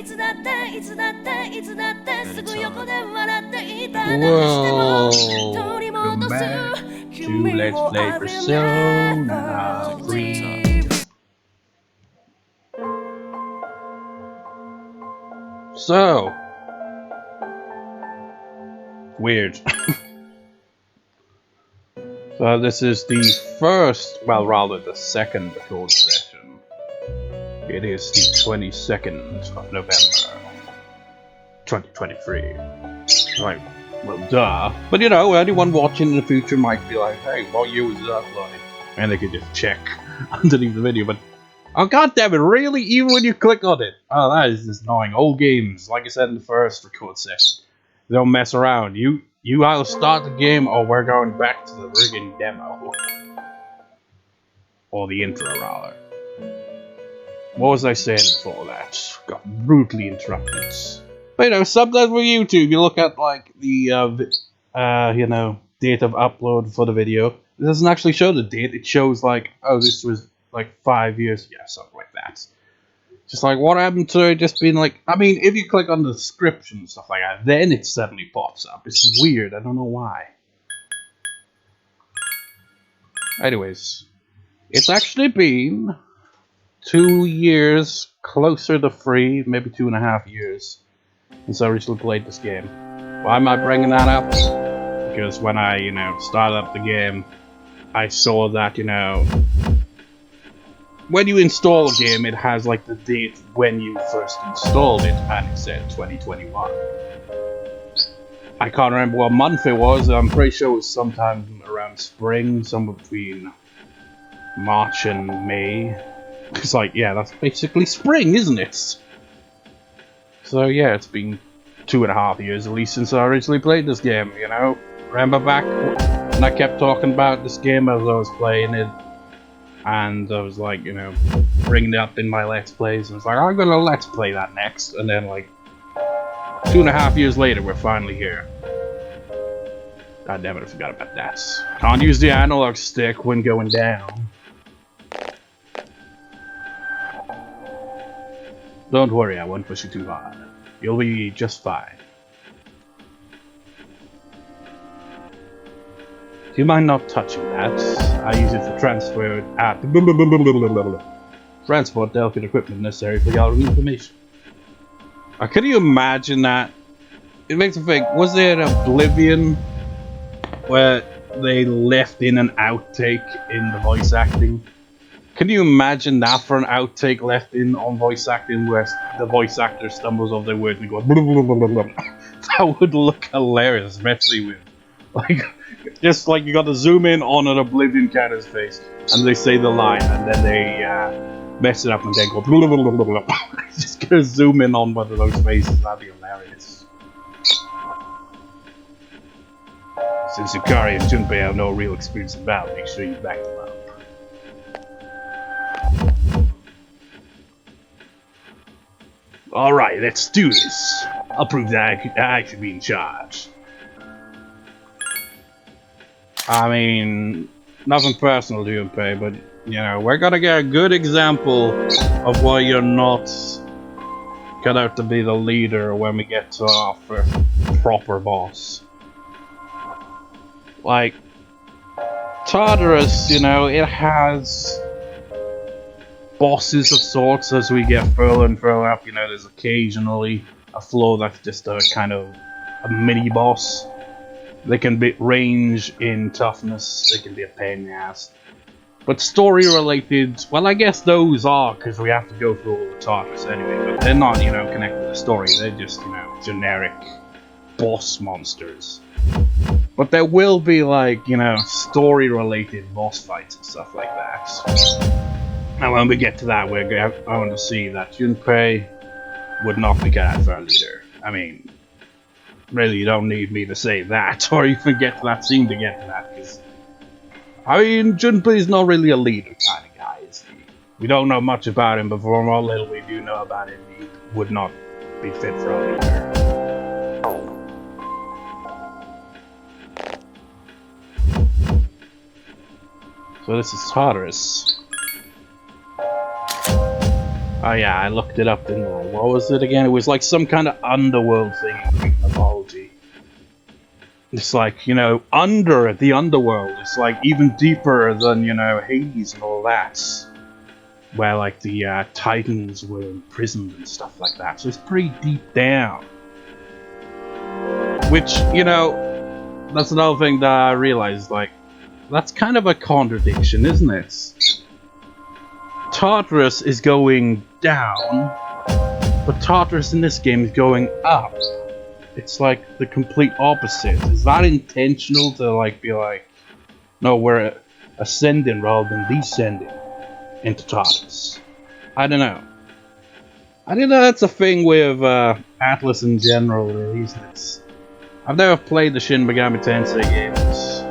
Welcome back to Let's Play Persona 3. So weird. So this is the first, well rather the second record session. It is the 22nd of November 2023. Right, well duh. But you know, anyone watching in the future might be like, hey, what year was that like? And they could just check underneath the video, but oh god damn it, really? Even when you click on it? Oh, that is just annoying. Old games, like I said in the first record session, they don't mess around. You either start the game or we're going back to the friggin' demo. Or the intro, rather. What was I saying before that? Got brutally interrupted. But you know, sometimes with YouTube, you look at like the, you know, date of upload for the video. It doesn't actually show the date. It shows like, oh, this was like 5 years, yeah, something like that. Just like, what happened to it just being like, I mean, if you click on the description and stuff like that, then it suddenly pops up. It's weird, I don't know why. Anyways, it's actually been 2 years, closer to 3, maybe 2.5 years, since I originally played this game. Why am I bringing that up? Because when I, you know, started up the game, I saw that, you know, when you install a game, it has like the date when you first installed it, and it said 2021. I can't remember what month it was. I'm pretty sure it was sometime around spring, somewhere between March and May. It's like, yeah, that's basically spring, isn't it? So yeah, it's been 2.5 years at least since I originally played this game, you know? Remember back when I kept talking about this game as I was playing it? And I was like, you know, bringing it up in my Let's Plays, and it's like, I'm gonna Let's Play that next, and then like 2.5 years later, we're finally here. God damn it, I forgot about that. Can't use the analog stick when going down. Don't worry, I won't push you too hard. You'll be just fine. Do you mind not touching that? I use it to transfer transport delicate equipment necessary for gathering information. Can you imagine that? It makes me think, was there an Oblivion where they left in an outtake in the voice acting? Can you imagine that for an outtake left in on voice acting where the voice actor stumbles over their words and goes blah, blah, blah, blah, blah. That would look hilarious, especially with like just like you got to zoom in on an Oblivion character's face and they say the line and then they mess it up and then go blah, blah, blah, blah, blah. Just gonna zoom in on one of those faces, that'd be hilarious. Since Yukari and Junpei have no real experience in battle, make sure you back them up. Alright, let's do this. I'll prove that I should be in charge. I mean, nothing personal to Junpei, but, you know, we're gonna get a good example of why you're not cut out to be the leader when we get to our first proper boss. Like, Tartarus, you know, it has bosses of sorts as we get further and further up. You know, there's occasionally a floor that's just a kind of a mini boss. They can be range in toughness, they can be a pain in the ass. But story related, well, I guess those are, because we have to go through all the Tartarus anyway, but they're not, you know, connected to the story, they're just, you know, generic boss monsters. But there will be, like, you know, story related boss fights and stuff like that. And when we get to that, we're going to see that Junpei would not be cut out for a leader. I mean, really, you don't need me to say that, or even get to that scene to get to that, because, I mean, Junpei's not really a leader kind of guy, is he? We don't know much about him, but from what little we do know about him, he would not be fit for a leader. So this is Tartarus. Oh yeah, I looked it up, didn't I? What was it again? It was like some kind of underworld thing in Greek mythology. It's like, you know, under the underworld. It's like even deeper than, you know, Hades and all that. Where like the Titans were imprisoned and stuff like that. So it's pretty deep down. Which, you know, that's another thing that I realized, like, that's kind of a contradiction, isn't it? Tartarus is going down, but Tartarus in this game is going up. It's like the complete opposite. Is that intentional to like be like, no, we're ascending rather than descending into Tartarus? I don't know. I think that's a thing with Atlas in general, really, isn't it? I've never played the Shin Megami Tensei games,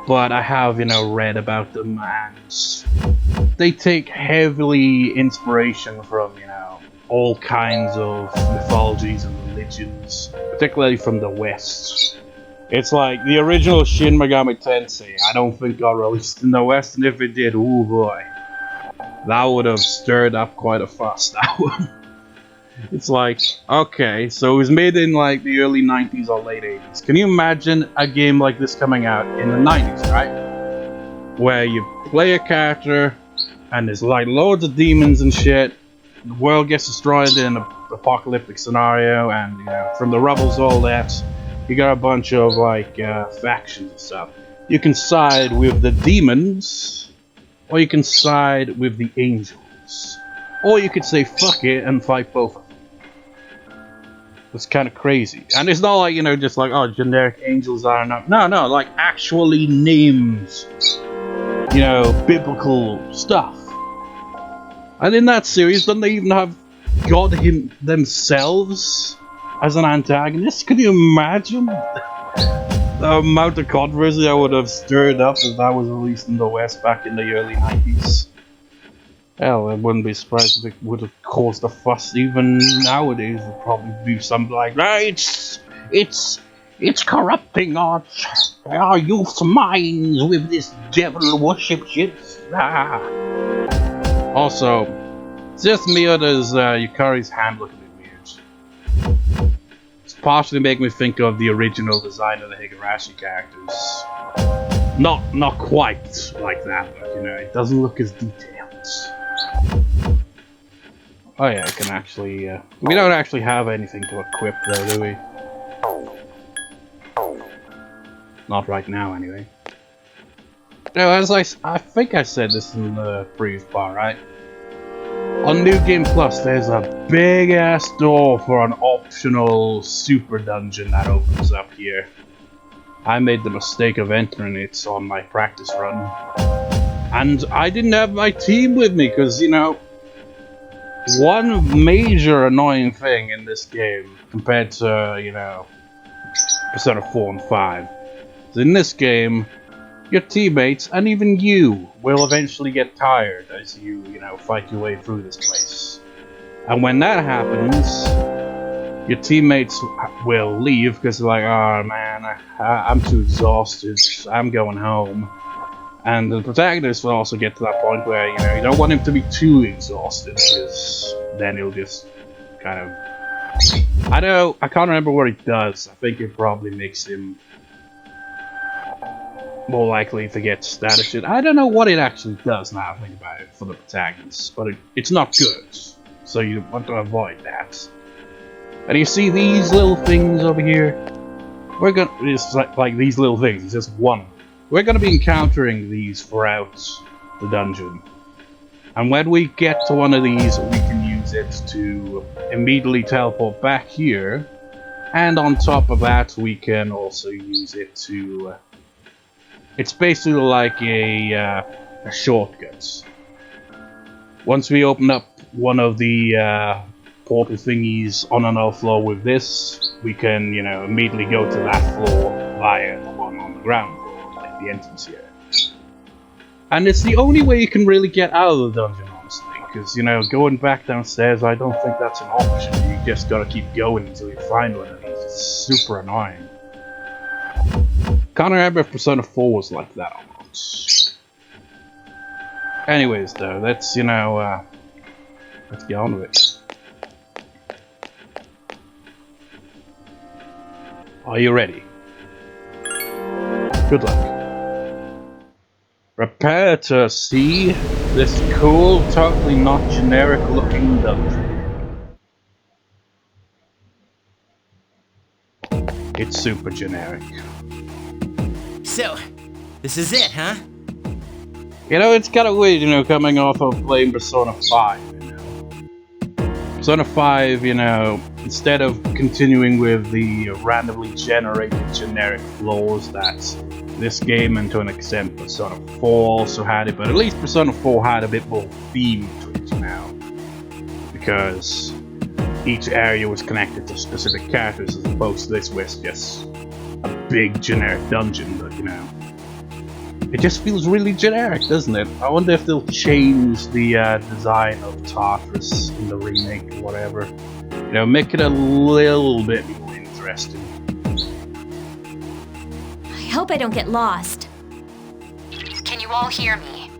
but I have, you know, read about them, and they take heavily inspiration from, you know, all kinds of mythologies and religions, particularly from the West. It's like the original Shin Megami Tensei, I don't think got released in the West, and if it did, oh boy, that would have stirred up quite a fuss, that one. It's like, okay, so it was made in like the early 90s or late 80s. Can you imagine a game like this coming out in the 90s, right? Where you play a character, and there's like loads of demons and shit, the world gets destroyed in an apocalyptic scenario, and you know, from the rubbles, all that, you got a bunch of like factions and stuff. You can side with the demons, or you can side with the angels, or you could say fuck it and fight both of them. It's kind of crazy, and it's not like, you know, just like, oh, generic angels are enough. No, like actually names, you know, biblical stuff. And in that series, don't they even have God themselves as an antagonist? Can you imagine the amount of controversy that would have stirred up if that was released in the West back in the early 90s? Hell, I wouldn't be surprised if it would have caused a fuss even nowadays. It would probably be something like, it's corrupting our youth's minds with this devil worship shit. Also, it's just me, or does Yukari's hand look a bit weird? It's partially making me think of the original design of the Higurashi characters. Not quite like that, but you know, it doesn't look as detailed. Oh yeah, I can actually, we don't actually have anything to equip though, do we? Not right now, anyway. No, as I think I said this in the previous part, right? On New Game Plus, there's a big-ass door for an optional super dungeon that opens up here. I made the mistake of entering it on my practice run. And I didn't have my team with me, because, you know, one major annoying thing in this game, compared to, you know, Persona 4 and 5, is in this game, your teammates, and even you, will eventually get tired as you know, fight your way through this place. And when that happens, your teammates will leave, because they're like, oh man, I'm too exhausted, I'm going home. And the protagonist will also get to that point where, you know, you don't want him to be too exhausted, because then he'll just kind of... I can't remember what he does. I think it probably makes him more likely to get status shit. I don't know what it actually does now I think about it for the protagonist, but it's not good. So you want to avoid that. And you see these little things over here? It's like these little things, it's just one. We're gonna be encountering these throughout the dungeon. And when we get to one of these, we can use it to immediately teleport back here. And on top of that, we can also use it to... it's basically like a shortcut. Once we open up one of the portal thingies on another floor with this, we can, you know, immediately go to that floor via the one on the ground floor, like the entrance here. And it's the only way you can really get out of the dungeon, honestly, because, you know, going back downstairs, I don't think that's an option. You just gotta keep going until you find one of these. It's super annoying. Can't remember if Persona 4 was like that or not. Anyways, though, let's, you know, Let's get on with it. Are you ready? Good luck. Prepare to see this cool, totally not generic looking dungeon. It's super generic. So, this is it, huh? You know, it's kind of weird, you know, coming off of playing Persona 5, you know. Persona 5, you know, instead of continuing with the randomly generated generic floors that this game, and to an extent Persona 4 also had it, but at least Persona 4 had a bit more theme to it, you know. Because each area was connected to specific characters, as opposed to this was just a big generic dungeon, but you know. It just feels really generic, doesn't it? I wonder if they'll change the design of Tartarus in the remake or whatever. You know, make it a little bit more interesting. I hope I don't get lost. Can you all hear me?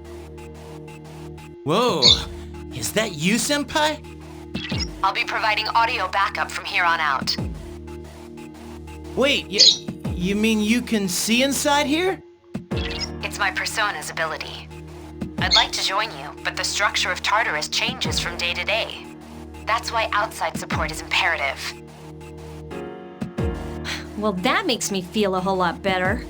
Whoa, is that you, Senpai? I'll be providing audio backup from here on out. Wait, you mean you can see inside here? It's my Persona's ability. I'd like to join you, but the structure of Tartarus changes from day to day. That's why outside support is imperative. Well, that makes me feel a whole lot better.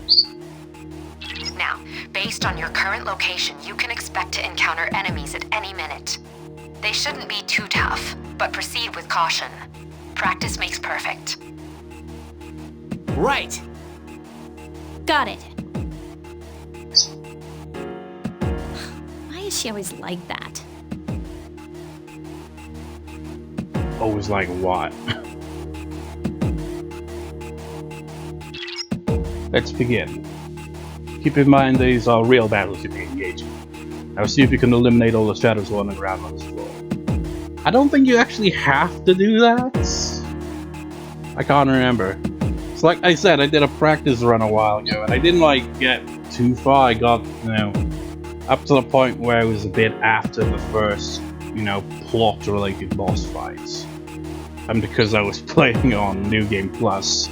Now, based on your current location, you can expect to encounter enemies at any minute. They shouldn't be too tough, but proceed with caution. Practice makes perfect. Right. Got it. Why is she always like that? Always like what? Let's begin. Keep in mind these are real battles you'll be engaging. Now see if you can eliminate all the shadows on the ground on this floor. I don't think you actually have to do that. I can't remember. It's like I said, I did a practice run a while ago, and I didn't like get too far. I got, you know, up to the point where it was a bit after the first, you know, plot-related boss fights. And because I was playing on New Game Plus,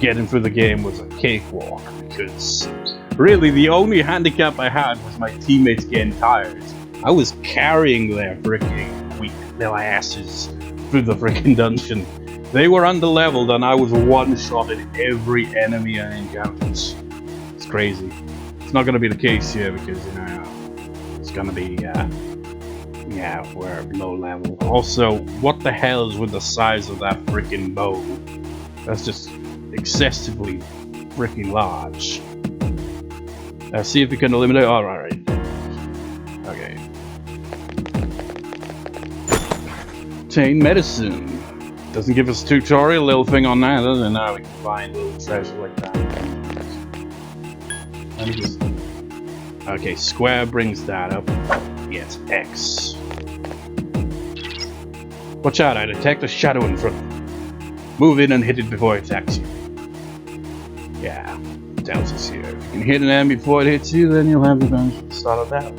getting through the game was a cakewalk, because really the only handicap I had was my teammates getting tired. I was carrying their freaking weak little asses through the freaking dungeon. They were under-leveled and I was one-shotting every enemy I encountered. It's crazy. It's not gonna be the case here because, you know, it's gonna be, yeah, we're low level. Also, what the hell is with the size of that freaking bow? That's just excessively freaking large. See if you can eliminate. Alright. Okay. Obtain medicine. Doesn't give us a tutorial, little thing on that, does it? Now we can find little treasure like that. Let me just. Okay, square brings that up. Yes, X. Watch out, I detect a shadow in front of you. Move in and hit it before it attacks you. Yeah, tells us here. If you can hit an enemy before it hits you, then you'll have the advantage at the start of battle.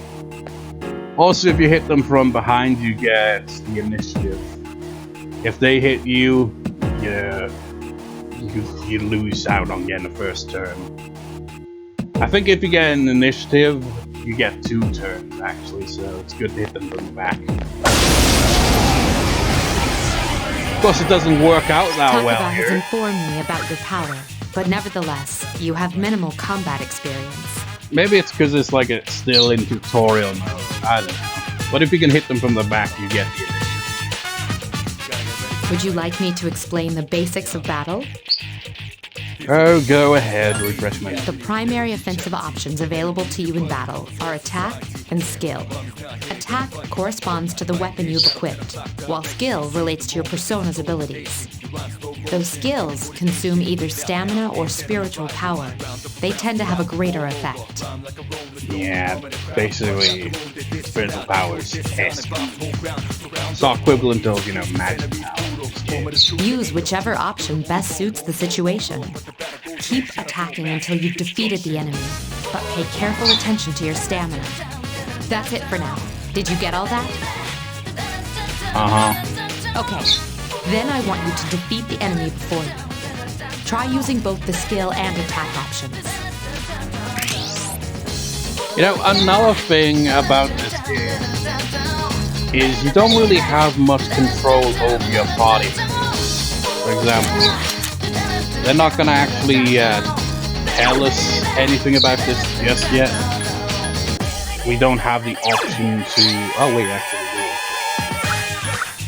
Also, if you hit them from behind, you get the initiative. If they hit you, you lose out on getting the first turn. I think if you get an initiative, you get 2 turns actually, so it's good to hit them from the back. Of course, it doesn't work out that well Takaba here. has informed me about your power, but nevertheless, you have minimal combat experience. Maybe it's because it's like it's still in tutorial mode. I don't know. But if you can hit them from the back, you get the initiative. Would you like me to explain the basics of battle? Oh, go ahead, refresh my The primary offensive options available to you in battle are attack and skill. Attack corresponds to the weapon you've equipped, while skill relates to your persona's abilities. Those skills consume either stamina or spiritual power. They tend to have a greater effect. Yeah, basically, spiritual powers. It's all equivalent of, you know, magic powers. Use whichever option best suits the situation. Keep attacking until you've defeated the enemy, but pay careful attention to your stamina. That's it for now. Did you get all that? Okay, then I want you to defeat the enemy before you. Try using both the skill and attack options. You know, another thing about this game is you don't really have much control over your body. For example, they're not gonna actually tell us anything about this just yet. We don't have the option to... Oh wait, actually we do.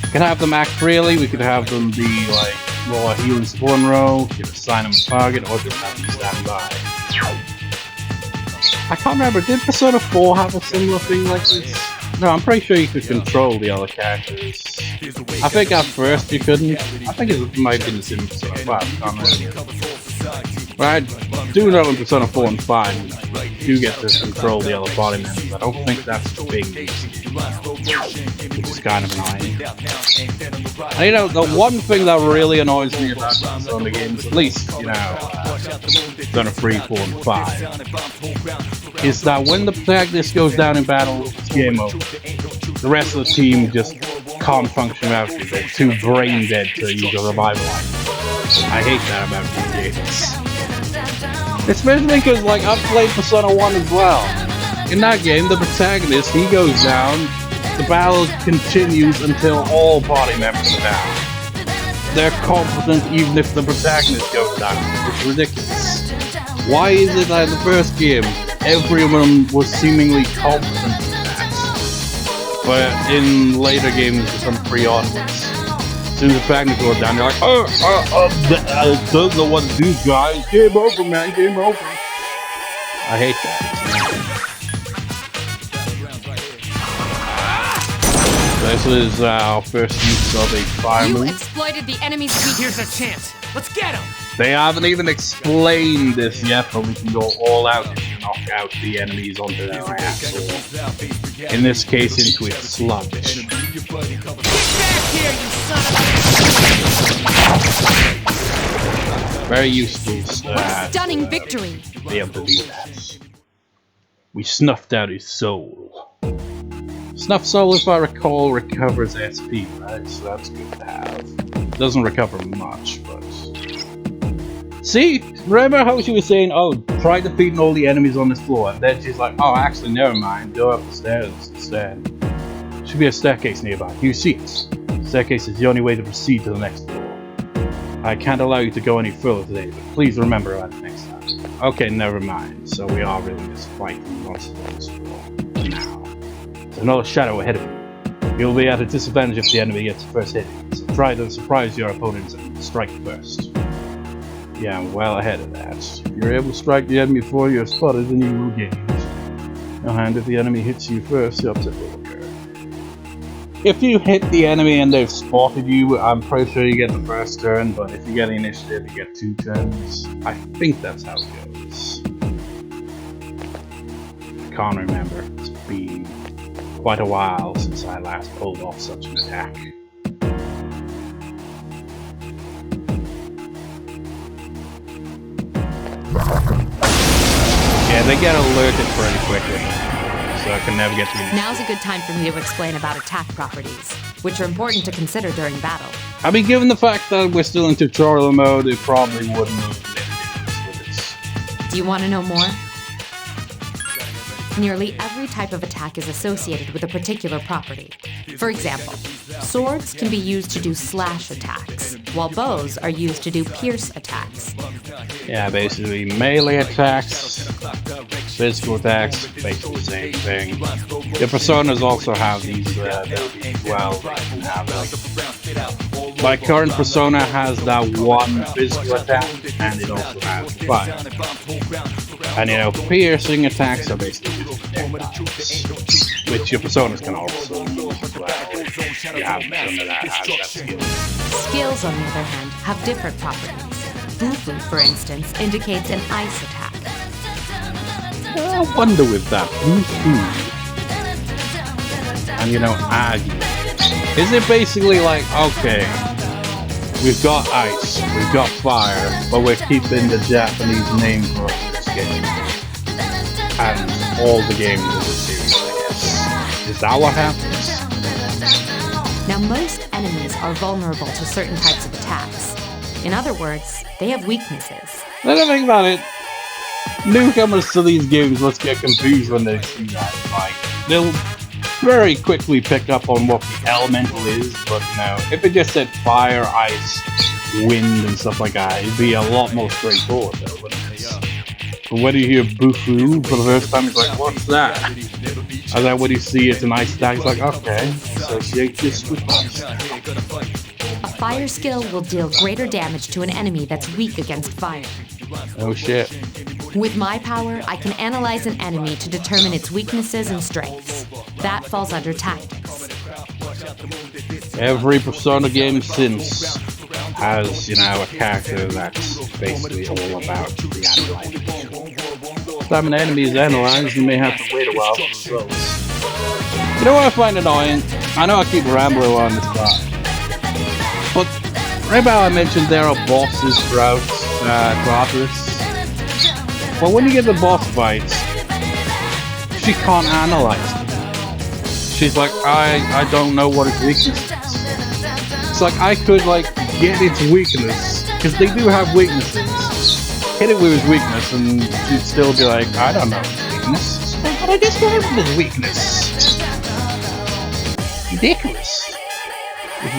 We can have them act freely, we could have them be like, roll a healing spawn row, you could assign them a target, or just have them stand by. I can't remember, did Persona 4 have a similar thing like this? No, I'm pretty sure you could control the other characters. I think at first you couldn't. I think it might have been the same in Persona 5, I can't remember. But I do know in Persona 4 and 5 you do get to control the other body members. I don't think that's the big which is kind of annoying. And you know, the one thing that really annoys me about Persona games, at least, you know, Persona 3, 4, and 5, is that when the protagonist goes down in battle, it's game over. The rest of the team just can't function without you. They're too brain dead to use a revival item. I hate that about these games. Especially because, like, I've played Persona 1 as well. In that game, the protagonist, he goes down, the battle continues until all party members are down. They're competent even if the protagonist goes down. It's ridiculous. Why is it that in the first game, everyone was seemingly competent in that? But in later games, from 3 onwards, as soon as the protagonist goes down, you're like, I don't know what to do, guys. Game over, man. Game over. I hate that. This is our first use of a fire move. You exploited the enemy's weakness. Here's a chance. Let's get him. They haven't even explained this yet, but we can go all out and knock out the enemies onto their ass. In this case, into its sludge. Get back here, you son of a... Very useful. Stunning victory. To be able to do that. We snuffed out his soul. Snuff soul, if I recall, recovers SP, right? So that's good to have. Doesn't recover much, but... See? Remember how she was saying, oh, try defeating all the enemies on this floor, and then she's like, oh, actually, never mind, go up the stairs instead. Should be a staircase nearby. You see it. The staircase is the only way to proceed to the next floor. I can't allow you to go any further today, but please remember about it next time. Okay, never mind. So we are really just fighting monsters on this floor. Now. There's another shadow ahead of you. You'll be at a disadvantage if the enemy gets the first hit. So try to surprise your opponents and strike first. Yeah, I'm well ahead of that. If you're able to strike the enemy before you're spotted, then you will gain it. And if the enemy hits you first, the upset will occur. If you hit the enemy and they've spotted you, I'm pretty sure you get the first turn, but if you get the initiative, you get 2 turns. I think that's how it goes. I can't remember. It's been quite a while since I last pulled off such an attack. Yeah, they get alerted pretty quickly, so I can never get to them. Now's a good time for me to explain about attack properties, which are important to consider during battle. I mean, given the fact that we're still in tutorial mode, it probably wouldn't have made a difference with this. Do you want to know more? Nearly every type of attack is associated with a particular property. For example, swords can be used to do slash attacks, while bows are used to do pierce attacks. Yeah, basically melee attacks, physical attacks, basically the same thing. The personas also have these abilities as well. My current persona has that one physical attack, and it also has fire. And you know, piercing attacks are basically attacks, which your personas can also use as well. You have persona that has that skill. Skills, on the other hand, have different properties. Boo-Foo, for instance, indicates an ice attack. I wonder with that Boo-Foo and you know, Agi. Is it basically like, okay, we've got ice, we've got fire, but we're keeping the Japanese name for this game. And all the games in the series, I guess. Is that what happens? Now, most enemies are vulnerable to certain types of attacks. In other words, they have weaknesses. Let me think about it. Newcomers to these games must get confused when they see that. Like, they'll very quickly pick up on what the elemental is, but you know, if it just said fire, ice, wind, and stuff like that, it'd be a lot more straightforward, though, wouldn't it? But when you hear Bufu for the first time, it's like, what's that? And then when you see it's an ice attack, it's like, okay, associate this with ice. A fire skill will deal greater damage to an enemy that's weak against fire. Oh shit. With my power, I can analyze an enemy to determine its weaknesses and strengths. That falls under tactics. Every Persona game since has, you know, a character that's basically all about the analyzing. Time an enemy is analyzed, you may have to wait a while for results. You know what I find annoying? I know I keep rambling on this part, but remember how I mentioned there are bosses throughout Tartarus? Well, when you get the boss fights, she can't analyze it. She's like, I don't know what its weakness is. It's like, I could, like, get its weakness, because they do have weaknesses. Hit it with its weakness, and she'd still be like, I don't know its weakness. But I just gave it its weakness. Ridiculous.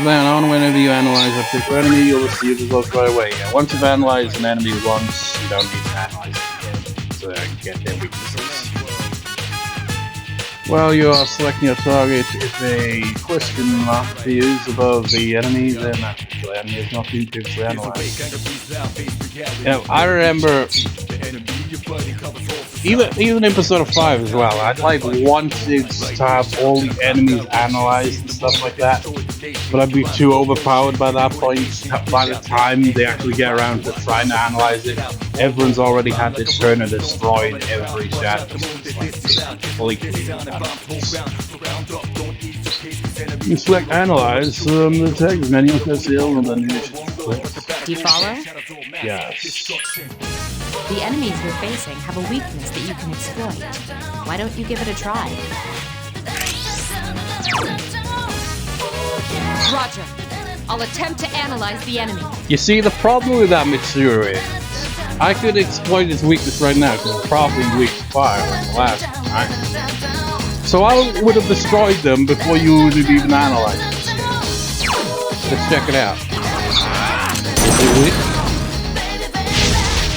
Then on, whenever you analyze a particular enemy, you'll receive results right away. Yeah, once you've analyzed an enemy once, you don't need to analyze it again to get their weaknesses. While you are selecting a target, if a question mark appears above the enemy, then that particular enemy is not being previously analyzed. You know, I remember, even in Persona 5 as well, I'd like wanted to have all the enemies analyzed and stuff like that, but I'd be too overpowered by that point. By the time they actually get around to trying to analyze it, everyone's already had their turn and destroyed every shadow. You select analyze from the text menu, press L and then initiative. Do you follow? Yes. The enemies you're facing have a weakness that you can exploit. Why don't you give it a try? Roger. I'll attempt to analyze the enemy. You see, the problem with that Mitsuru is, I could exploit its weakness right now, because it's probably weak to fire like the last one, right? So I would have destroyed them before you would have even analyzed this. Let's check it out.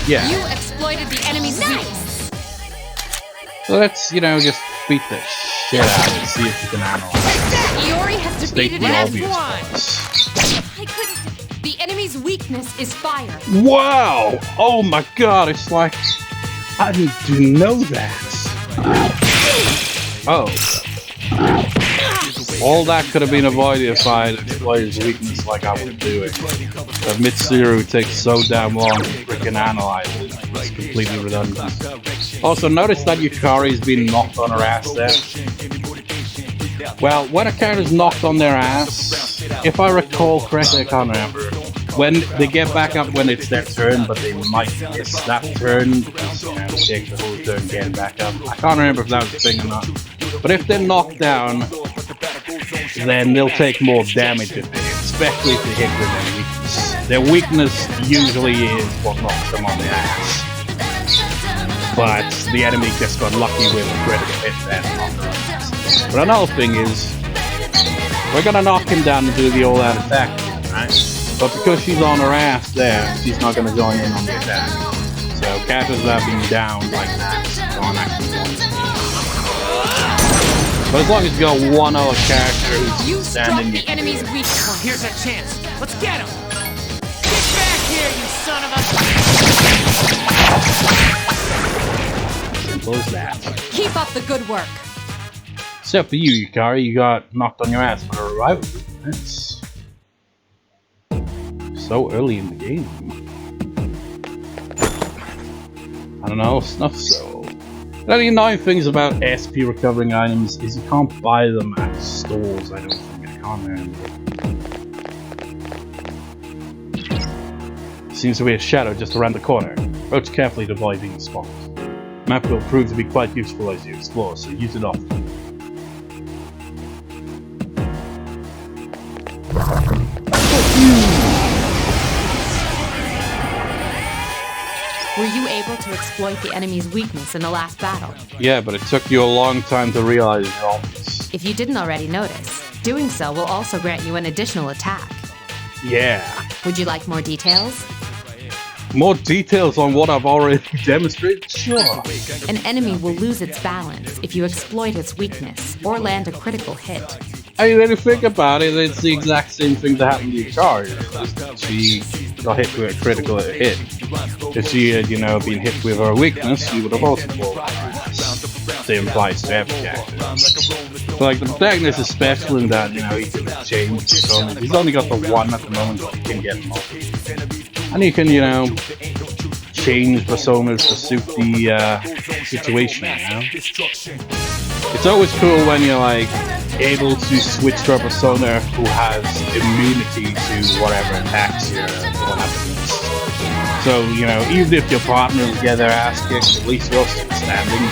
Yeah. You exploited the enemy's weakness. So let's, you know, just beat the shit out and see if you can analyze it. Iori has State defeated the an obvious I couldn't. The enemy's weakness is fire. Wow! Oh my god, it's like, I didn't know that. Oh. All that could have been avoided if I had exploited his weakness like I was doing. But Mitsuru takes so damn long to freaking analyze it. It's completely redundant. Also, notice that Yukari's been knocked on her ass there. Well, when a character's knocked on their ass, if I recall correctly, I can't remember, when they get back up when it's their turn, but they might miss that turn, because, you know, they take the whole turn getting back up. I can't remember if that was a thing or not. But if they're knocked down, then they'll take more damage if they hit, especially if they hit with their weakness. Their weakness usually is what knocks them on the ass. But the enemy just got lucky with a critical hit there and knocked her on the ass. But another thing is, we're gonna knock him down and do the all-out attack again, right? But because she's on her ass there, she's not gonna join in on the attack. So characters that have been down like that can't actually join in. But as long as you got one other character who's standing, the enemy's weakness. Well, here's our chance. Let's get him. Get back here, you son of a... simple as that. Keep up the good work. Except for you, Yukari, you got knocked on your ass for a revival. That's so early in the game. I don't know, snuff so. One of the annoying things about SP recovering items is you can't buy them at stores, I don't think. I can't remember. Seems to be a shadow just around the corner. Approach carefully to avoid being spotted. The map will prove to be quite useful as you explore, so use it often. Were you able to exploit the enemy's weakness in the last battle? Yeah, but it took you a long time to realize it all this. If you didn't already notice, doing so will also grant you an additional attack. Yeah. Would you like more details? More details on what I've already demonstrated? Sure. An enemy will lose its balance if you exploit its weakness or land a critical hit. I mean, when you think about it, it's the exact same thing that happened to Yukari. She got hit with a critical hit. If she had, been hit with her weakness, she would have also fallen. Same applies to every character. But like, the protagonist is special in that, he can change personas. He's only got the one at the moment, but he can get more. And he can, change personas to suit the situation, It's always cool when you're, like, able to switch to a persona who has immunity to whatever attacks you're going up against. So, even if your partners get their ass kicked, at least you're still standing.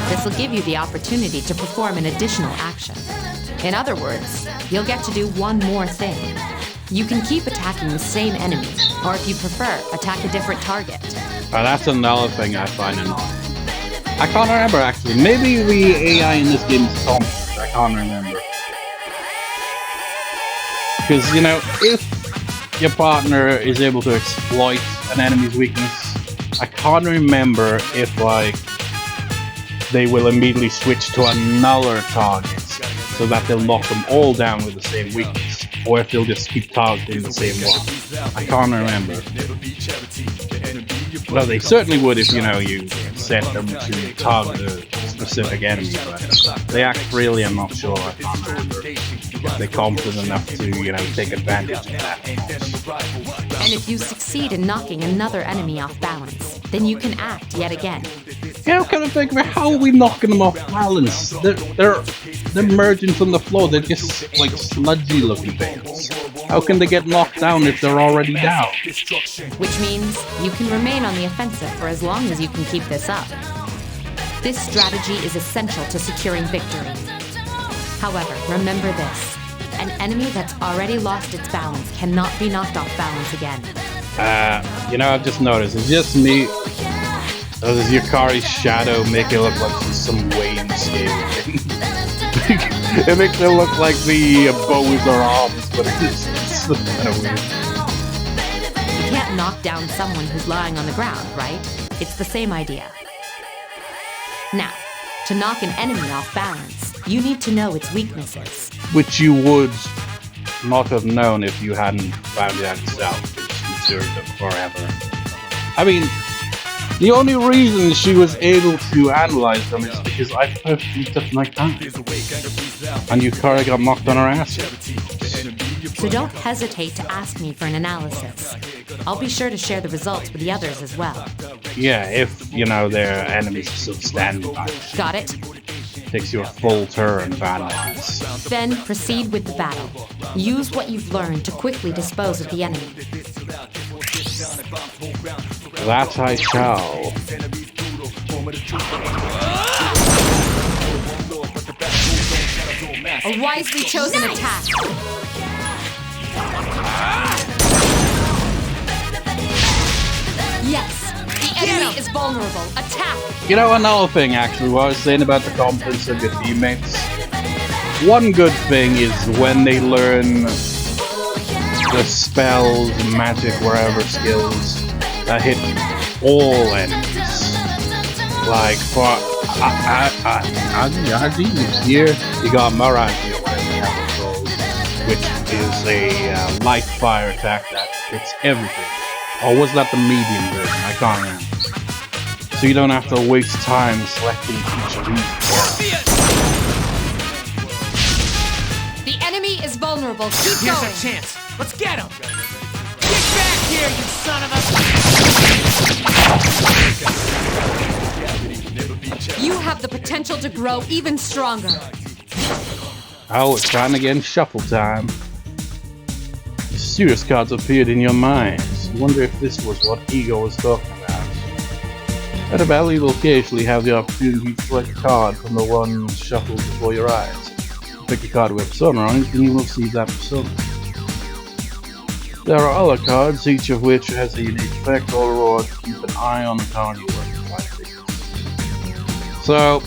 This will give you the opportunity to perform an additional action. In other words, you'll get to do one more thing. You can keep attacking the same enemy, or if you prefer, attack a different target. That's another thing I find annoying. I can't remember actually. Maybe the AI in this game is complex. I can't remember. Because, if your partner is able to exploit an enemy's weakness, I can't remember if, they will immediately switch to another target so that they'll knock them all down with the same weakness, or if they'll just keep targeting the same one. I can't remember. Well, they certainly would if, you set them to target a specific enemy, but they act freely, I'm not sure. I can't remember if they're competent enough to, take advantage of that. And if you succeed in knocking another enemy off balance, then you can act yet again. Yeah, I'm kind of thinking, how are we knocking them off balance? They're emerging from the floor, they're just like sludgy looking things. How can they get knocked down if they're already down? Which means you can remain on the offensive for as long as you can keep this up. This strategy is essential to securing victory. However, remember this. An enemy that's already lost its balance cannot be knocked off balance again. I've just noticed, it's just me. Does Yukari's shadow make it look like she's some weighing scale thing? It makes it look like the bow is her arms, but it's kind of weird. You can't knock down someone who's lying on the ground, right? It's the same idea. Now, to knock an enemy off balance, you need to know its weaknesses. Which you would not have known if you hadn't found it out yourself. It's considered them forever. I mean, the only reason she was able to analyze them is because I perfectly took my time. And Yukari got knocked on her ass. So don't hesitate to ask me for an analysis. I'll be sure to share the results with the others as well. Yeah, if, their enemies are still standing by. Got it? Takes you a full turn to analyze. Then proceed with the battle. Use what you've learned to quickly dispose of the enemy. That I shall. A wisely chosen attack. Yes, the enemy is vulnerable. Attack. Another thing actually, what I was saying about the competence of your teammates. One good thing is when they learn the spells, magic, wherever skills that hit all enemies. Like for here, you got Maraji, which is a light fire attack that hits everything. Or was that the medium version? I can't remember. So you don't have to waste time selecting each of these. The enemy is vulnerable. Keep Here's going. a chance. Let's get him. Get back here, you son of a... You have the potential to grow even stronger. Oh, it's time again, shuffle time. Mysterious cards appeared in your mind. I wonder if this was what Ego was talking about. At a valley, you'll occasionally have the opportunity to select a card from the one shuffled before your eyes. Pick a card with a persona on it, and you will see that persona. There are other cards, each of which has a unique effect or reward. Keep an eye on the card you want to find. So,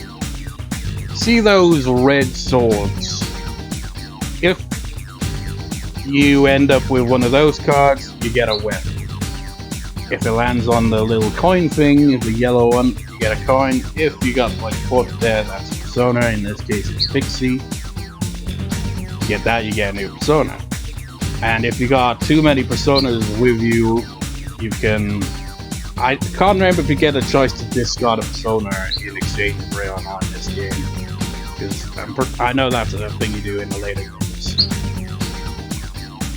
see those red swords? If you end up with one of those cards, you get a weapon. If it lands on the little coin thing, the yellow one, you get a coin. If you got like put there, that's a persona. In this case, it's Pixie. You get that, you get a new persona. And if you got too many personas with you, you can... I can't remember if you get a choice to discard a persona in exchange for it or not in this game. Because I know that's a thing you do in the later games.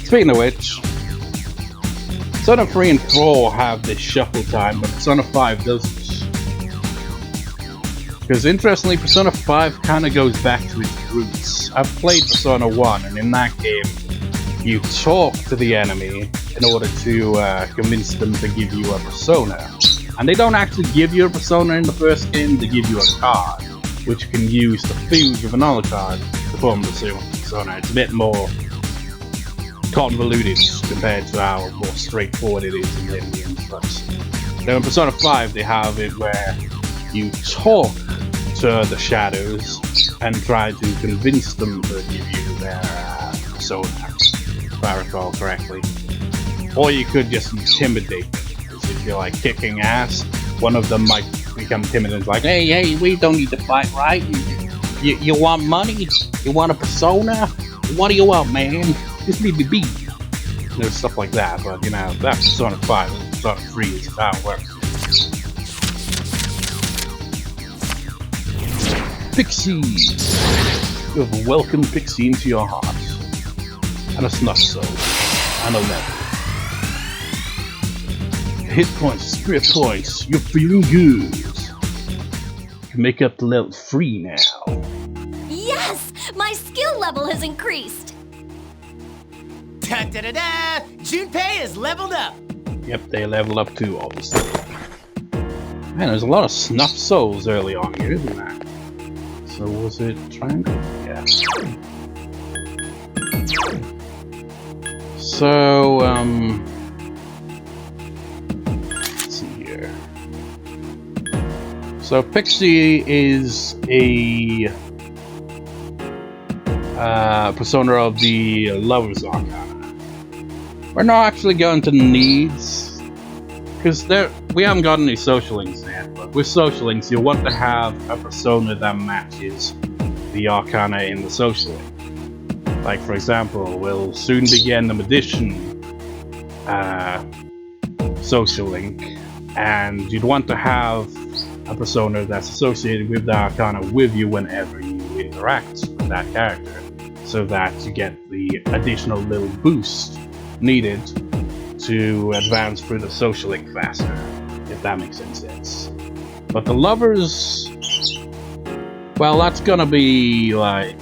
Speaking of which, Persona 3 and 4 have this shuffle time, but Persona 5 doesn't. Because interestingly, Persona 5 kind of goes back to its roots. I've played Persona 1, and in that game, you talk to the enemy in order to convince them to give you a persona. And they don't actually give you a persona in the first game, they give you a card, which you can use to fuse with another card to form the persona. It's a bit more convoluted compared to how more straightforward it is in later games. But then in Persona 5 they have it where you talk to the shadows and try to convince them to give you their persona, if I recall correctly. Or you could just intimidate them, because if you're like kicking ass, one of them might become timid and like, hey, we don't need to fight, right? You want money? You want a persona? What do you want, man? Just leave me be. There's stuff like that, but you know, that's Persona 5 and Persona 3 is how it works. Pixie! You have a welcome Pixie into your heart. And a snuff soul. And a level. Hit points, spirit points, you're feeling good. You can make up to level 3 now. Yes! My skill level has increased! Da-da-da-da! Junpei is leveled up! Yep, they level up too, obviously. Man, there's a lot of snuff souls early on here, isn't there? So was it triangle? Yeah. So, let's see here. So Pixie is a persona of the Lover's Arcana. We're not actually going to needs, because we haven't got any social links yet, but with social links you'll want to have a persona that matches the Arcana in the social link. Like for example, we'll soon begin the Magician social link, and you'd want to have a persona that's associated with the Arcana with you whenever you interact with that character, so that you get the additional little boost needed to advance through the social link faster, if that makes any sense. But the Lovers, well, that's gonna be like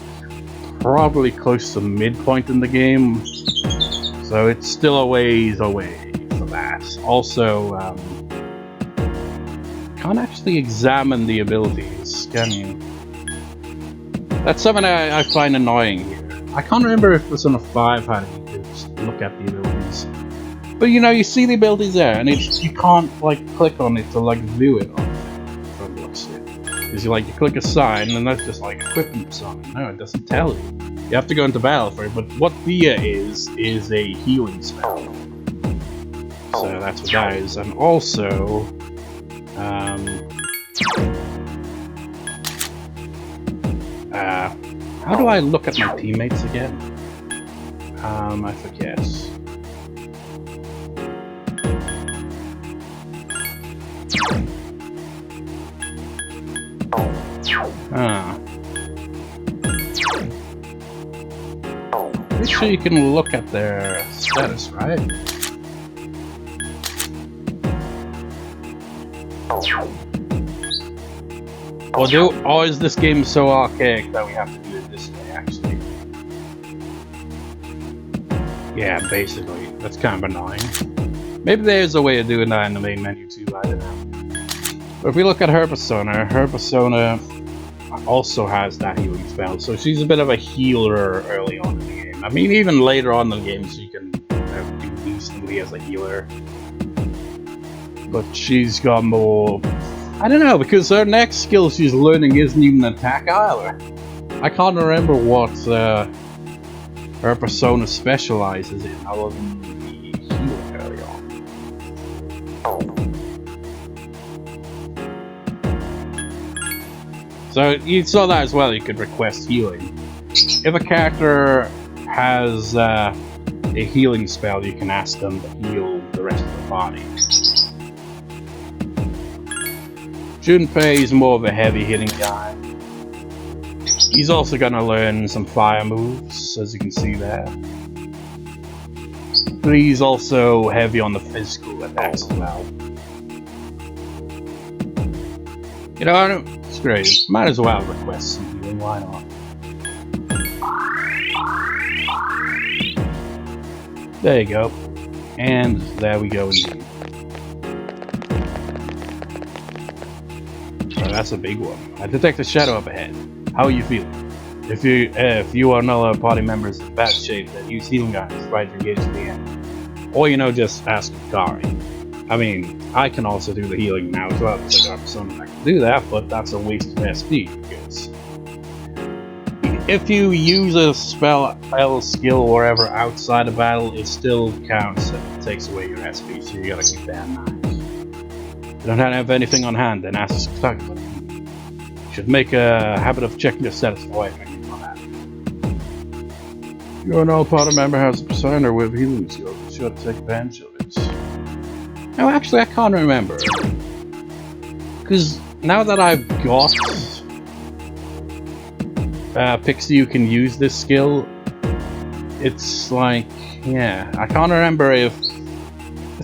probably close to midpoint in the game, so it's still a ways away for that. Also, can't actually examine the abilities, can you? That's something I find annoying here. I can't remember if Persona 5 had it, you could look at the abilities. But you know, you see the abilities there, and you can't like click on it to like view it from the looks of it. Because you click a sign, and that's just like equipping something. No, it doesn't tell you. You have to go into battle for it, but what Thea is a healing spell. So that's what that is. And also, how do I look at my teammates again? I forget. Pretty sure you can look at their status, right? Or is this game so archaic that we have to do it this way, actually? Yeah, basically. That's kind of annoying. Maybe there's a way of doing that in the main menu too, I don't know. But if we look at her persona also has that healing spell, so she's a bit of a healer early on in the game. I mean, even later on in the game she can do decently as a healer. But she's got more... I don't know, because her next skill she's learning isn't even an attack either. I can't remember what her persona specializes in other than the healing early on. So you saw that as well, you could request healing. If a character has a healing spell, you can ask them to heal the rest of the body. Junpei is more of a heavy hitting guy. He's also gonna learn some fire moves, as you can see there. But he's also heavy on the physical attacks as well. You know, it's great. Might as well request some healing, why not? There you go. And there we go indeed. So that's a big one. I detect a shadow up ahead. How are you feeling? If you or another party member is in bad shape, then use healing items right to engage to the end. Or, you know, just ask Yukari. I mean, I can also do the healing now as well, because I got someone that can do that, but that's a waste of SP, because if you use a spell, skill, or whatever outside of battle, it still counts and it takes away your SP, so you gotta keep that in mind. If you don't have anything on hand, then ask the protagonist. You should make a habit of checking your status for anything on that. If you or no party member has a persona with healing skills, be sure to take advantage of it. No, actually, I can't remember. Because now that I've got Pixie who can use this skill, it's like, yeah, I can't remember if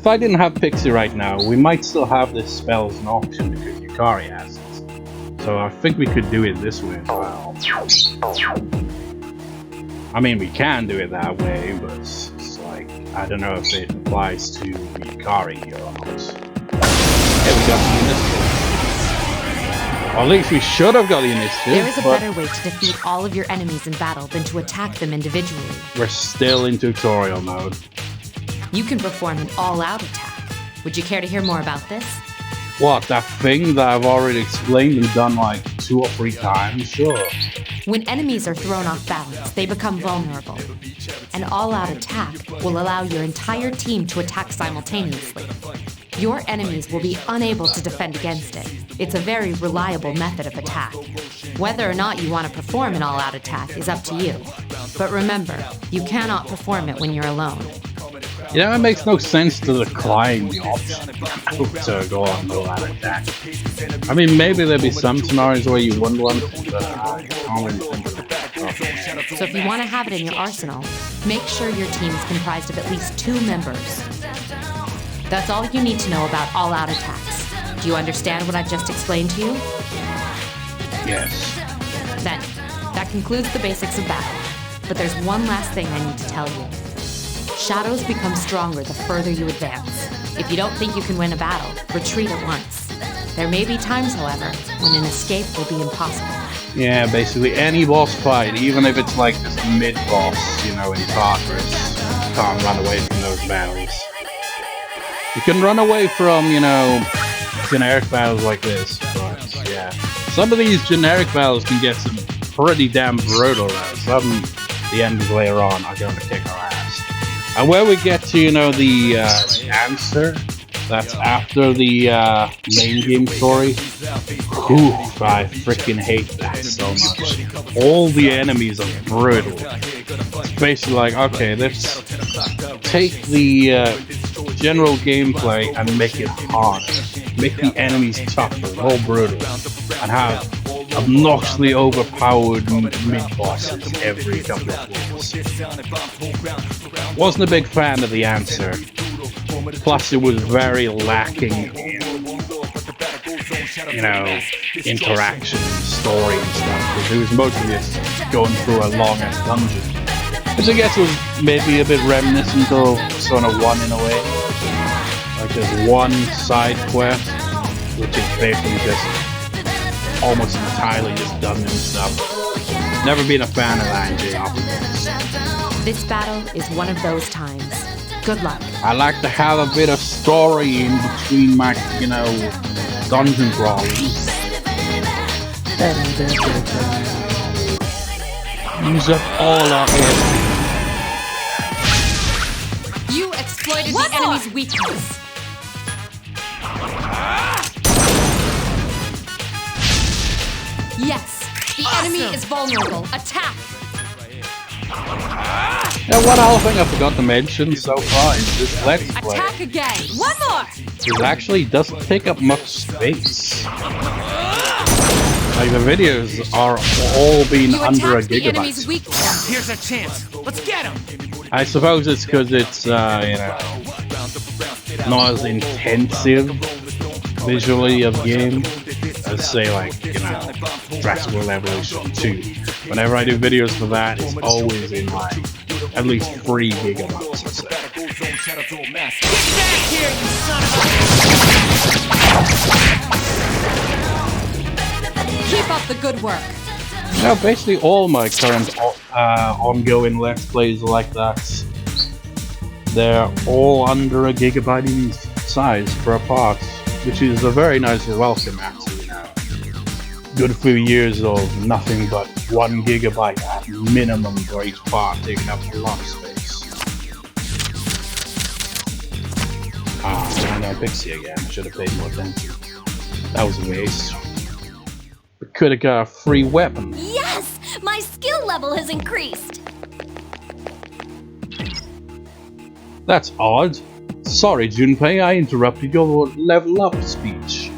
I didn't have Pixie right now, we might still have this spell as an option because Yukari has it. So I think we could do it this way as well. I mean, we can do it that way, but it's like, I don't know if it applies to Yukari here or not. Yeah, we got the initiative. Or at least we should have got the initiative. There is a better way to defeat all of your enemies in battle than to attack them individually. We're still in tutorial mode. You can perform an all-out attack. Would you care to hear more about this? What, that thing that I've already explained and done like 2 or 3 times? Sure. When enemies are thrown off balance, they become vulnerable. An all-out attack will allow your entire team to attack simultaneously. Your enemies will be unable to defend against it. It's a very reliable method of attack. Whether or not you want to perform an all-out attack is up to you. But remember, you cannot perform it when you're alone. Yeah, it makes no sense to decline the option to go on the all-out attack. I mean, maybe there'd be some scenarios where you wouldn't want to, but I can't really think of it. So if you want to have it in your arsenal, make sure your team is comprised of at least 2 members. That's all you need to know about all-out attacks. Do you understand what I've just explained to you? Yes. Then, that concludes the basics of battle. But there's one last thing I need to tell you. Shadows become stronger the further you advance. If you don't think you can win a battle, retreat at once. There may be times, however, when an escape will be impossible. Yeah, basically any boss fight, even if it's like this mid-boss, you know, in Tartarus, you can't run away from those battles. You can run away from, you know, generic battles like this, but yeah. Some of these generic battles can get some pretty damn brutal though. Some, the enemies later on are going to kick our ass. And where we get to, you know, the answer, that's after the main game story. Oof, I freaking hate that so much. All the enemies are brutal. It's basically like, okay, let's take the general gameplay and make it hard. Make the enemies tougher, more brutal, and have obnoxiously overpowered mid-bosses every couple of levels. Wasn't a big fan of the answer. Plus, it was very lacking in, you know, interaction, story and stuff, because it was mostly just going through a long-ass dungeon. Which I guess was maybe a bit reminiscent of Persona 1 in a way. Like there's one side quest, which is basically just almost entirely just dungeon stuff. Never been a fan of that in JRPGs. This battle is one of those times. Good luck. I like to have a bit of story in between my, dungeon crawls. Use up all our energy. You exploited the enemy's weakness. Yes, the enemy is vulnerable. Attack! Now, one other thing I forgot to mention so far is this Let's Play. Attack again! One more! It actually doesn't take up much space. Like, the videos are all being You under a attacked the enemy's gigabyte. Oh, weakness. here's our chance. Let's get him. I suppose it's because it's, not as intensive visually of game as, say, like, Jurassic World Evolution 2. Whenever I do videos for that, it's always in, like, at least 3 gigabytes or so. Get back here, you son of a... Keep up the good work. Now, basically all my current ongoing Let's Plays are like that. They're all under a gigabyte in size per part, which is a very nice welcome after, good few years of nothing but 1 gigabyte at minimum for each part, taking up a lot of space. Ah, no, Pixie again. I should have paid more attention. That was a waste. We could have got a free weapon. Yes! My skill level has increased! That's odd. Sorry, Junpei, I interrupted your level up speech.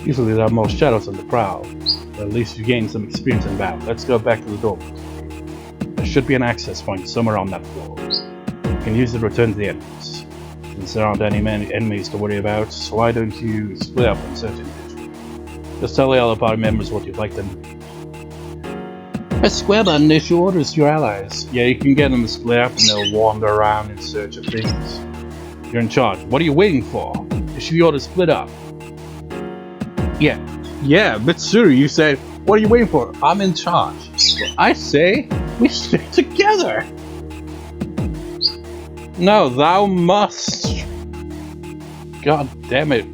Usually there are more shadows on the prowl, but at least you gained some experience in battle. Let's go back to the door. There should be an access point somewhere on that floor. You can use it to return to the entrance. Since there aren't any enemies to worry about, so why don't you split up and search individually? Just tell the other party members what you'd like them to do. Press square button to issue orders to your allies. Yeah, you can get them to split up and they'll wander around in search of things. You're in charge. What are you waiting for? Issue the order to split up. Yeah, Mitsuru, you said, what are you waiting for? I'm in charge. Well, I say, we stick together. No, thou must. God damn it.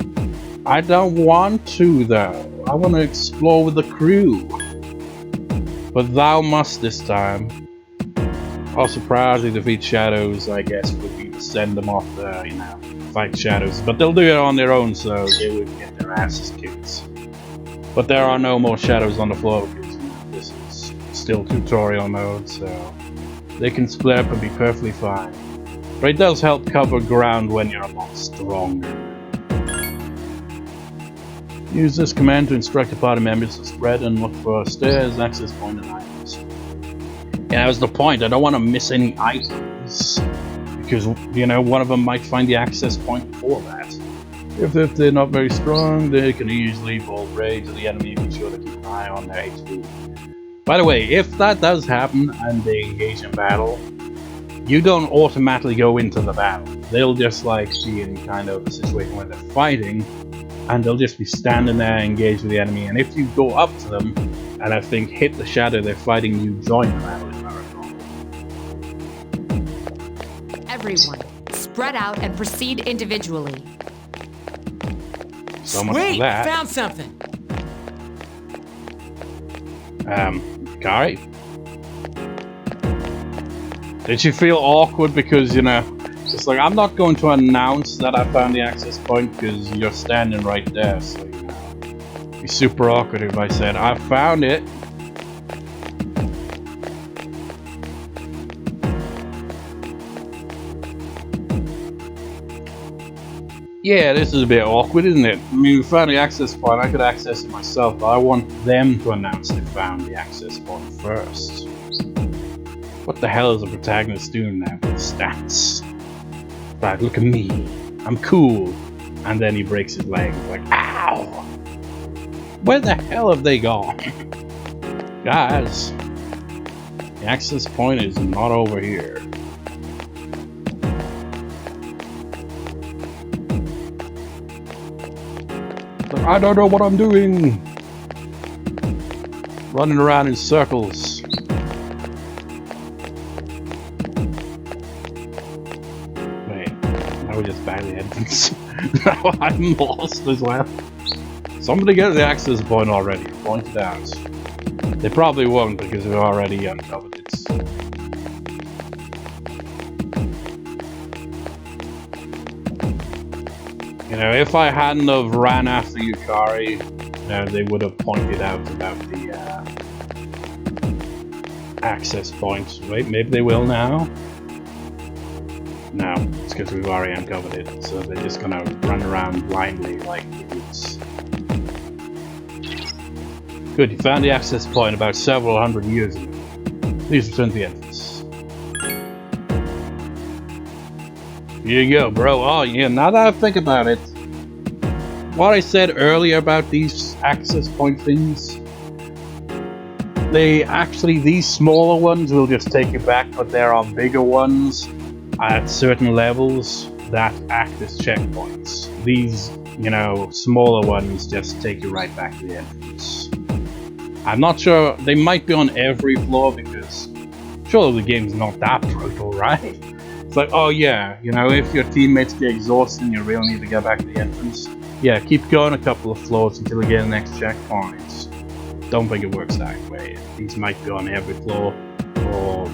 I don't want to, though. I want to explore with the crew. But thou must this time. Also, prior to defeat shadows, I guess, would be to send them off to, fight shadows. But they'll do it on their own, so they would get their asses kicked. But there are no more shadows on the floor because this is still tutorial mode, so they can split up and be perfectly fine. But it does help cover ground when you're a lot stronger. Use this command to instruct the party members to spread and look for stairs, access point, and items. Yeah, that was the point. I don't want to miss any items. Because, one of them might find the access point for that. If they're not very strong, they can easily fall prey to the enemy. Be sure to keep an eye on their HP. By the way, if that does happen and they engage in battle, you don't automatically go into the battle. They'll just be in kind of a situation where they're fighting, and they'll just be standing there engaged with the enemy. And if you go up to them and I think hit the shadow they're fighting, you join the battle. Everyone, spread out and proceed individually. So much for Sweet, that. found something. Yukari? Did you feel awkward because, it's like, I'm not going to announce that I found the access point because you're standing right there, so, it'd be super awkward if I said, I found it. Yeah, this is a bit awkward, isn't it? I mean, we found the access point, I could access it myself, but I want them to announce they found the access point first. What the hell is the protagonist doing now with the stats? Right, look at me. I'm cool. And then he breaks his leg. Like, ow! Where the hell have they gone? Guys, the access point is not over here. I don't know what I'm doing. Running around in circles. we just back the entrance. Now I'm lost as well. Somebody get the access point already. Point it out. They probably won't because we've already uncovered it. You know, if I hadn't have ran after Yukari, you know, they would have pointed out about the access points. Wait, maybe they will now? No, it's because we've already uncovered it, so they're just gonna run around blindly like idiots. Good, you found the access point about several hundred years ago. Please return to the entrance. Here you go, bro. Oh yeah, now that I think about it, what I said earlier about these access point things, these smaller ones will just take you back, but there are bigger ones at certain levels that act as checkpoints. These, you know, smaller ones just take you right back to the entrance. I'm not sure, they might be on every floor because surely the game's not that brutal, right? It's like, oh yeah, you know, if your teammates get exhausted and you really need to get back to the entrance, yeah, keep going a couple of floors until you get the next checkpoint. Don't think it works that way. These might be on every floor, or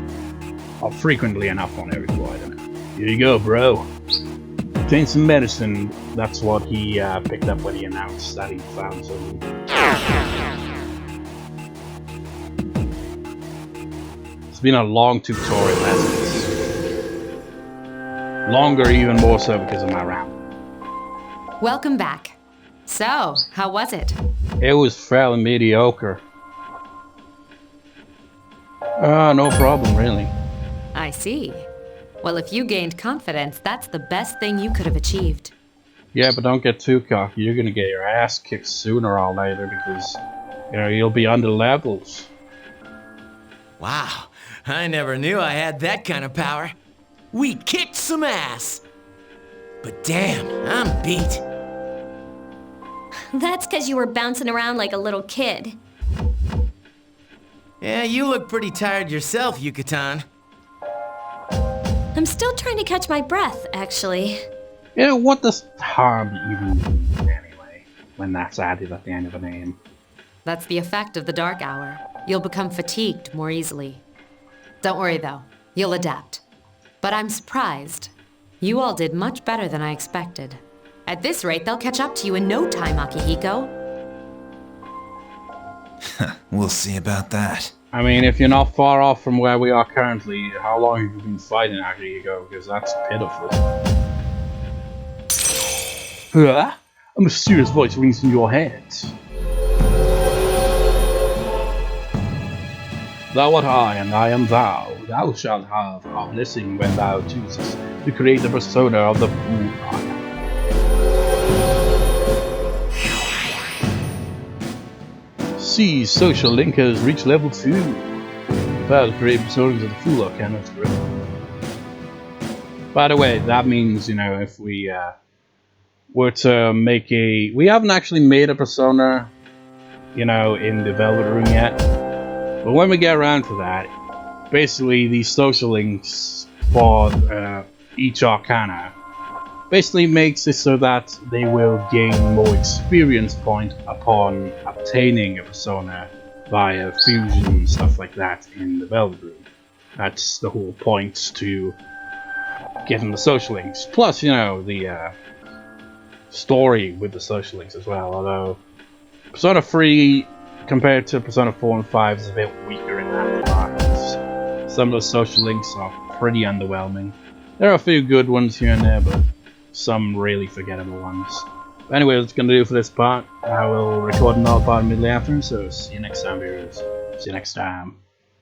frequently enough on every floor, I don't know. Here you go, bro. Obtain some medicine. That's what he picked up when he announced that he found some. It's been a long tutorial, hasn't it? Longer, even more so because of my ramble. Welcome back. So, how was it? It was fairly mediocre. No problem, really. I see. Well, if you gained confidence, that's the best thing you could have achieved. Yeah, but don't get too cocky. You're gonna get your ass kicked sooner or later because, you know, you'll be under levels. Wow, I never knew I had that kind of power. We kicked some ass. But damn, I'm beat. That's because you were bouncing around like a little kid. Yeah, you look pretty tired yourself, Yucatan. I'm still trying to catch my breath, actually. Yeah, what does harm even mean anyway, when that's added at the end of a name? That's the effect of the dark hour. You'll become fatigued more easily. Don't worry though, you'll adapt. But I'm surprised. You all did much better than I expected. At this rate, they'll catch up to you in no time, Akihiko. We'll see about that. I mean, if you're not far off from where we are currently, how long have you been fighting Akihiko? Because that's pitiful. A mysterious voice rings in your head. Thou art I, and I am thou. Thou shalt have our blessing when thou choosest to create the persona of the fool I am. See, social link has reached level 2. About to create personas of the fool I cannot grow. By the way, that means, you know, if we were to make a... We haven't actually made a persona, you know, in the Velvet Room yet. But when we get around to that, basically these social links for each arcana basically makes it so that they will gain more experience point upon obtaining a persona via fusion and stuff like that in the Velvet Room. That's the whole point to getting the social links. Plus, you know, the story with the social links as well, although Persona 3 compared to Persona 4 and 5 is a bit weaker in that regard. Some of the social links are pretty underwhelming. There are a few good ones here and there, but some really forgettable ones. But anyway, that's going to do for this part. I will record another part immediately after, so see you next time, viewers. See you next time.